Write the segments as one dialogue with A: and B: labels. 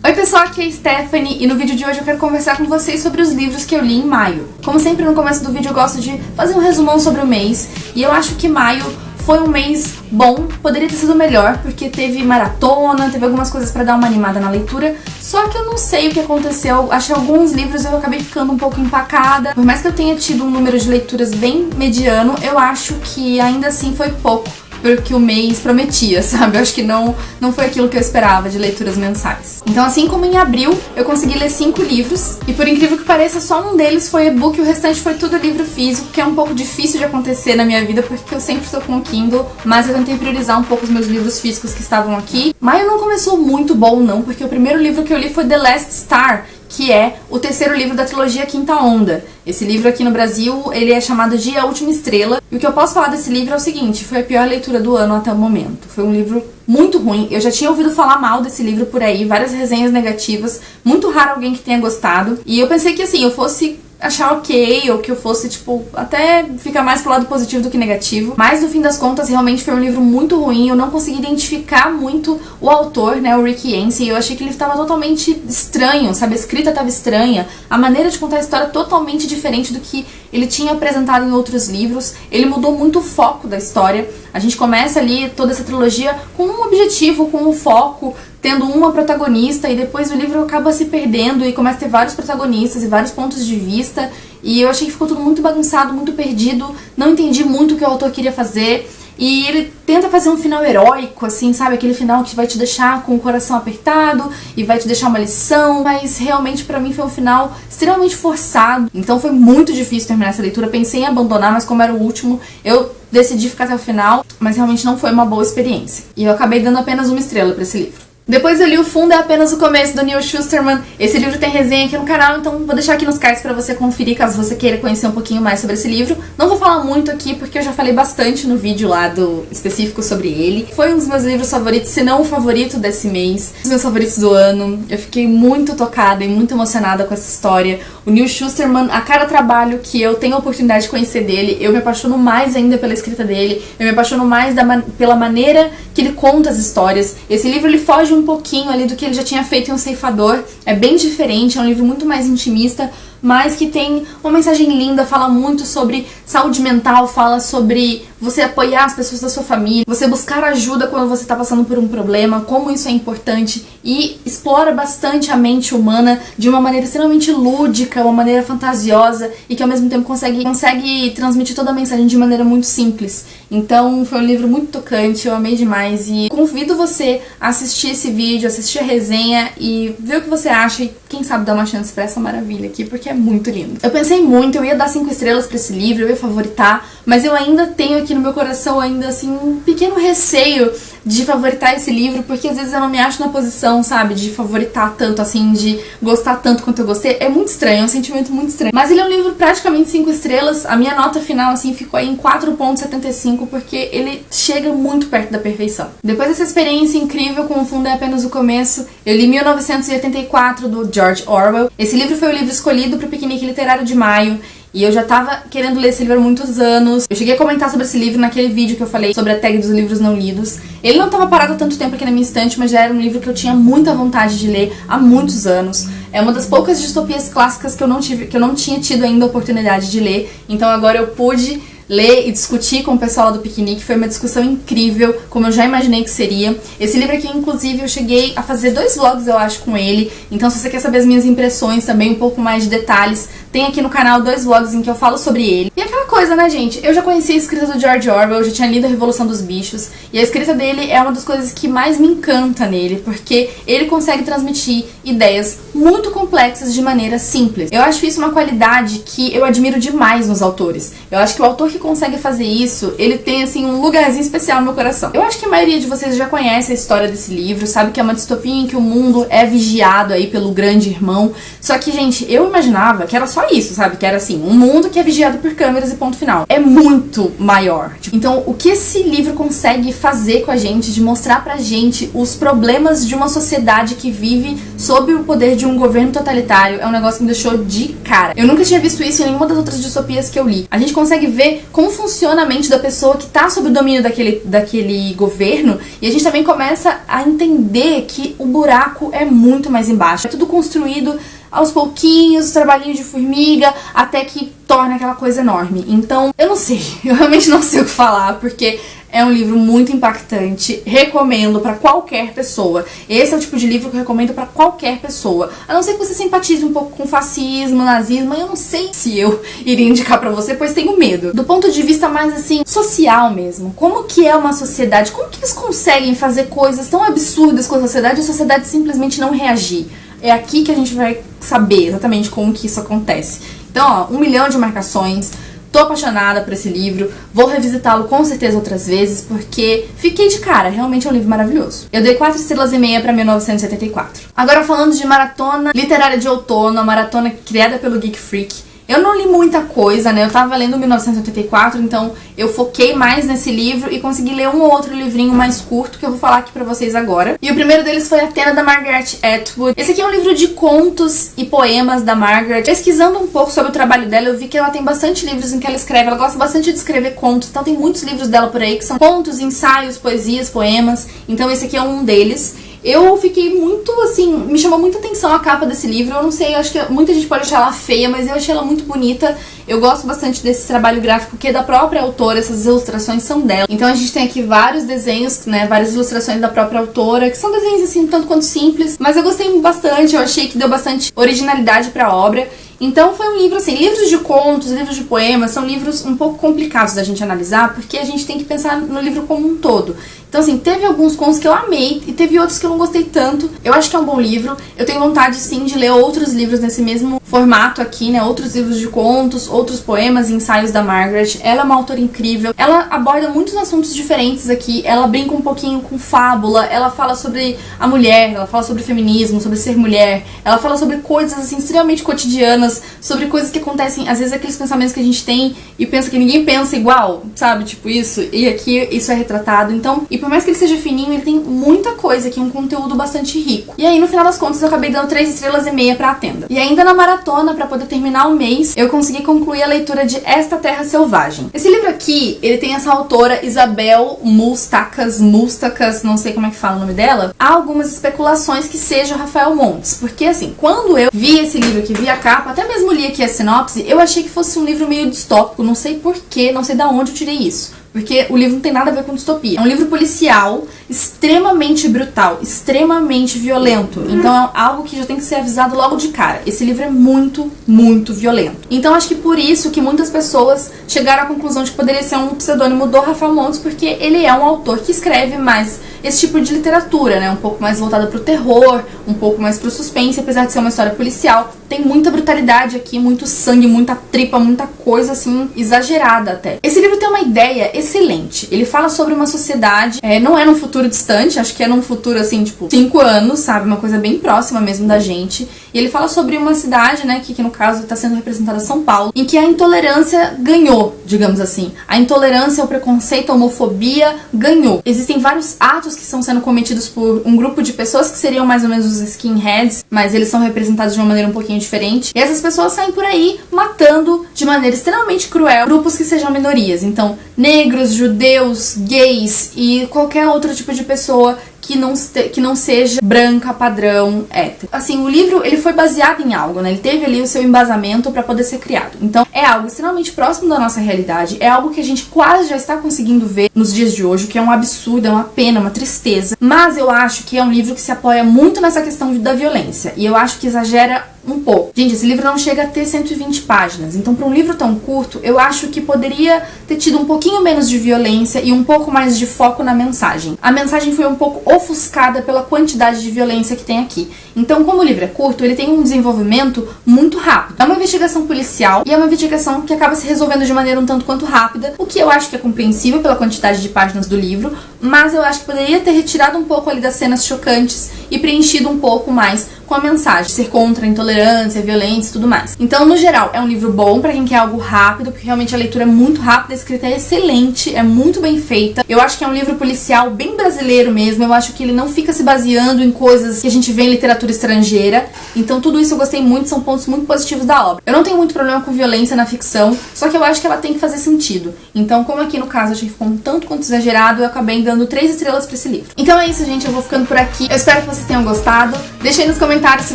A: Oi pessoal, aqui é a Stephanie e no vídeo de hoje eu quero conversar com vocês sobre os livros que eu li em maio. Como sempre no começo do vídeo eu gosto de fazer um resumão sobre o mês e eu acho que maio foi um mês bom, poderia ter sido melhor porque teve maratona, teve algumas coisas pra dar uma animada na leitura, só que eu não sei o que aconteceu, acho que alguns livros eu acabei ficando um pouco empacada. Por mais que eu tenha tido um número de leituras bem mediano, eu acho que ainda assim foi pouco porque o mês prometia, sabe? Eu acho que não foi aquilo que eu esperava de leituras mensais. Então, assim como em abril, eu consegui ler 5 livros, e por incrível que pareça, só um deles foi e-book, o restante foi tudo livro físico, que é um pouco difícil de acontecer na minha vida, porque eu sempre estou com o Kindle, mas eu tentei priorizar um pouco os meus livros físicos que estavam aqui. Maio não começou muito bom, não, porque o primeiro livro que eu li foi The Last Star, que é o terceiro livro da trilogia Quinta Onda. Esse livro aqui no Brasil, ele é chamado de A Última Estrela. E o que eu posso falar desse livro é o seguinte, foi a pior leitura do ano até o momento. Foi um livro muito ruim. Eu já tinha ouvido falar mal desse livro por aí, várias resenhas negativas. Muito raro alguém que tenha gostado. E eu pensei que assim, eu fosse achar ok, ou que eu fosse, tipo, até ficar mais pro lado positivo do que negativo. Mas, no fim das contas, realmente foi um livro muito ruim. Eu não consegui identificar muito o autor, né, o Rick Yancey. Eu achei que ele estava totalmente estranho, sabe? A escrita estava estranha. A maneira de contar a história totalmente diferente do que ele tinha apresentado em outros livros. Ele mudou muito o foco da história. A gente começa ali toda essa trilogia com um objetivo, com um foco, tendo uma protagonista, e depois o livro acaba se perdendo e começa a ter vários protagonistas e vários pontos de vista, e eu achei que ficou tudo muito bagunçado, muito perdido, não entendi muito o que o autor queria fazer, e ele tenta fazer um final heróico, assim, sabe, aquele final que vai te deixar com o coração apertado e vai te deixar uma lição, mas realmente pra mim foi um final extremamente forçado, então foi muito difícil terminar essa leitura. Pensei em abandonar, mas como era o último, eu decidi ficar até o final, mas realmente não foi uma boa experiência, e eu acabei dando apenas 1 estrela pra esse livro. Depois eu li O Fundo é Apenas o Começo, do Neal Shusterman. Esse livro tem resenha aqui no canal, então vou deixar aqui nos cards pra você conferir, caso você queira conhecer um pouquinho mais sobre esse livro. Não vou falar muito aqui, porque eu já falei bastante no vídeo lá específico sobre ele. Foi um dos meus livros favoritos, se não o favorito desse mês, um dos meus favoritos do ano. Eu fiquei muito tocada e muito emocionada com essa história. O Neal Shusterman, a cada trabalho que eu tenho a oportunidade de conhecer dele, eu me apaixono mais ainda pela escrita dele, eu me apaixono mais pela maneira que ele conta as histórias. Esse livro, ele foge um pouquinho ali do que ele já tinha feito em Um Ceifador, é bem diferente, é um livro muito mais intimista, mas que tem uma mensagem linda, fala muito sobre saúde mental, fala sobre você apoiar as pessoas da sua família, você buscar ajuda quando você está passando por um problema, como isso é importante, e explora bastante a mente humana de uma maneira extremamente lúdica, uma maneira fantasiosa, e que ao mesmo tempo consegue transmitir toda a mensagem de maneira muito simples. Então foi um livro muito tocante, eu amei demais, e convido você a assistir esse vídeo, assistir a resenha e ver o que você acha, e quem sabe dar uma chance pra essa maravilha aqui, porque é muito lindo. Eu pensei muito, eu ia dar 5 estrelas pra esse livro, eu ia favoritar, mas eu ainda tenho aqui no meu coração ainda assim um pequeno receio de favoritar esse livro, porque às vezes eu não me acho na posição, sabe, de favoritar tanto assim, de gostar tanto quanto eu gostei. É muito estranho, é um sentimento muito estranho. Mas ele é um livro praticamente 5 estrelas, a minha nota final assim ficou aí em 4.75, porque ele chega muito perto da perfeição. Depois dessa experiência incrível com O Fundo é Apenas o Começo, eu li 1984, do George Orwell. Esse livro foi o livro escolhido para o Piquenique Literário de Maio, e eu já tava querendo ler esse livro há muitos anos. Eu cheguei a comentar sobre esse livro naquele vídeo que eu falei sobre a tag dos livros não lidos. Ele não tava parado há tanto tempo aqui na minha estante, mas já era um livro que eu tinha muita vontade de ler há muitos anos. É uma das poucas distopias clássicas que eu não tinha tido ainda a oportunidade de ler. Então agora eu pude ler e discutir com o pessoal do piquenique. Foi uma discussão incrível, como eu já imaginei que seria. Esse livro aqui, inclusive, eu cheguei a fazer 2 vlogs, eu acho, com ele. Então, se você quer saber as minhas impressões, também um pouco mais de detalhes, tem aqui no canal 2 vlogs em que eu falo sobre ele. E aquela coisa, né, gente? Eu já conhecia a escrita do George Orwell, eu já tinha lido A Revolução dos Bichos, e a escrita dele é uma das coisas que mais me encanta nele, porque ele consegue transmitir ideias muito complexas de maneira simples. Eu acho isso uma qualidade que eu admiro demais nos autores. Eu acho que o autor que consegue fazer isso, ele tem, assim, um lugarzinho especial no meu coração. Eu acho que a maioria de vocês já conhece a história desse livro, sabe que é uma distopia em que o mundo é vigiado aí pelo grande irmão. Só que, gente, eu imaginava que era só isso, sabe? Que era, assim, um mundo que é vigiado por câmeras e ponto ponto final. É muito maior. Então, o que esse livro consegue fazer com a gente, de mostrar pra gente os problemas de uma sociedade que vive sob o poder de um governo totalitário, é um negócio que me deixou de cara. Eu nunca tinha visto isso em nenhuma das outras distopias que eu li. A gente consegue ver como funciona a mente da pessoa que tá sob o domínio daquele governo, e a gente também começa a entender que o buraco é muito mais embaixo. É tudo construído aos pouquinhos, trabalhinho de formiga, até que torna aquela coisa enorme. Então, eu não sei, eu realmente não sei o que falar, porque é um livro muito impactante, recomendo pra qualquer pessoa. Esse é o tipo de livro que eu recomendo pra qualquer pessoa. A não ser que você simpatize um pouco com fascismo, nazismo, eu não sei se eu iria indicar pra você, pois tenho medo. Do ponto de vista mais, assim, social mesmo. Como que é uma sociedade? Como que eles conseguem fazer coisas tão absurdas com a sociedade simplesmente não reagir? É aqui que a gente vai saber exatamente como que isso acontece. Então, ó, 1 milhão de marcações. Tô apaixonada por esse livro, vou revisitá-lo com certeza outras vezes, porque fiquei de cara, realmente é um livro maravilhoso. Eu dei 4,5 estrelas pra 1974. Agora falando de maratona literária de outono, a maratona criada pelo Geek Freak. Eu não li muita coisa, né? Eu tava lendo 1984, então eu foquei mais nesse livro e consegui ler um ou outro livrinho mais curto que eu vou falar aqui pra vocês agora. E o primeiro deles foi Athena, da Margaret Atwood. Esse aqui é um livro de contos e poemas da Margaret. Pesquisando um pouco sobre o trabalho dela, eu vi que ela tem bastante livros em que ela escreve. Ela gosta bastante de escrever contos, então tem muitos livros dela por aí que são contos, ensaios, poesias, poemas. Então esse aqui é um deles. Eu fiquei muito, assim, me chamou muita atenção a capa desse livro. Eu não sei, eu acho que muita gente pode achar ela feia, mas eu achei ela muito bonita. Eu gosto bastante desse trabalho gráfico que é da própria autora, essas ilustrações são dela. Então a gente tem aqui vários desenhos, né, várias ilustrações da própria autora, que são desenhos, assim, tanto quanto simples, mas eu gostei bastante, eu achei que deu bastante originalidade pra obra. Então foi um livro, assim, livros de contos, livros de poemas, são livros um pouco complicados da gente analisar, porque a gente tem que pensar no livro como um todo. Então, assim, teve alguns contos que eu amei e teve outros que eu não gostei tanto. Eu acho que é um bom livro. Eu tenho vontade, sim, de ler outros livros nesse mesmo formato aqui, né? Outros livros de contos, outros poemas e ensaios da Margaret. Ela é uma autora incrível. Ela aborda muitos assuntos diferentes aqui. Ela brinca um pouquinho com fábula. Ela fala sobre a mulher, ela fala sobre feminismo, sobre ser mulher. Ela fala sobre coisas, assim, extremamente cotidianas, sobre coisas que acontecem, às vezes aqueles pensamentos que a gente tem e pensa que ninguém pensa igual, sabe? Tipo isso. E aqui isso é retratado. Então, e por mais que ele seja fininho, ele tem muita coisa aqui, um conteúdo bastante rico. E aí, no final das contas, eu acabei dando 3,5 estrelas pra Athena. E ainda na maratona, pra poder terminar o mês, eu consegui concluir a leitura de Esta Terra Selvagem. Esse livro aqui, ele tem essa autora Isabel Moustakas, não sei como é que fala o nome dela. Há algumas especulações que seja o Rafael Montes, porque assim, quando eu vi esse livro aqui, vi a capa, até mesmo li aqui a sinopse, eu achei que fosse um livro meio distópico, não sei porquê, não sei de onde eu tirei isso. Porque o livro não tem nada a ver com distopia. É um livro policial, extremamente brutal, extremamente violento. Então é algo que já tem que ser avisado logo de cara. Esse livro é muito, muito violento. Então acho que por isso que muitas pessoas chegaram à conclusão de que poderia ser um pseudônimo do Rafael Montes, porque ele é um autor que escreve mais esse tipo de literatura, né? Um pouco mais voltada pro terror, um pouco mais pro suspense, apesar de ser uma história policial. Tem muita brutalidade aqui, muito sangue, muita tripa, muita coisa, assim, exagerada até. Esse livro tem uma ideia excelente. Ele fala sobre uma sociedade, não é num futuro distante, acho que é num futuro, assim, tipo, 5 anos, sabe? Uma coisa bem próxima mesmo da gente. E ele fala sobre uma cidade, né, que no caso está sendo representada São Paulo, em que a intolerância ganhou, digamos assim. A intolerância, o preconceito, a homofobia ganhou. Existem vários atos que estão sendo cometidos por um grupo de pessoas que seriam mais ou menos os skinheads, mas eles são representados de uma maneira um pouquinho diferente. E essas pessoas saem por aí matando de maneira extremamente cruel grupos que sejam minorias. Então, negros, judeus, gays e qualquer outro tipo de pessoa que não seja branca, padrão, hétero. Assim, o livro, ele foi baseado em algo, né? Ele teve ali o seu embasamento pra poder ser criado. Então, é algo extremamente próximo da nossa realidade, é algo que a gente quase já está conseguindo ver nos dias de hoje, o que é um absurdo, é uma pena, uma tristeza. Mas eu acho que é um livro que se apoia muito nessa questão da violência, e eu acho que exagera um pouco. Gente, esse livro não chega a ter 120 páginas, então para um livro tão curto, eu acho que poderia ter tido um pouquinho menos de violência e um pouco mais de foco na mensagem. A mensagem foi um pouco ofuscada pela quantidade de violência que tem aqui. Então, como o livro é curto, ele tem um desenvolvimento muito rápido. É uma investigação policial e é uma investigação que acaba se resolvendo de maneira um tanto quanto rápida, o que eu acho que é compreensível pela quantidade de páginas do livro, mas eu acho que poderia ter retirado um pouco ali das cenas chocantes e preenchido um pouco mais com a mensagem de ser contra a intolerância, a violência e tudo mais. Então, no geral, é um livro bom pra quem quer algo rápido, porque realmente a leitura é muito rápida, a escrita é excelente, é muito bem feita. Eu acho que é um livro policial bem brasileiro mesmo, eu acho que ele não fica se baseando em coisas que a gente vê em literatura estrangeira. Então, tudo isso eu gostei muito, são pontos muito positivos da obra. Eu não tenho muito problema com violência na ficção, só que eu acho que ela tem que fazer sentido. Então, como aqui no caso eu achei que ficou um tanto quanto exagerado, eu acabei dando 3 estrelas pra esse livro. Então é isso, gente, eu vou ficando por aqui. Eu espero que vocês tenham gostado. Deixa aí nos comentários se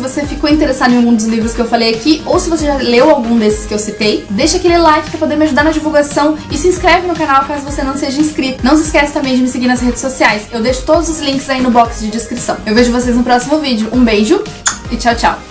A: você ficou interessado em algum dos livros que eu falei aqui, ou se você já leu algum desses que eu citei. Deixa aquele like pra poder me ajudar na divulgação e se inscreve no canal caso você não seja inscrito. Não se esquece também de me seguir nas redes sociais. Eu deixo todos os links aí no box de descrição. Eu vejo vocês no próximo vídeo. Um beijo e tchau, tchau!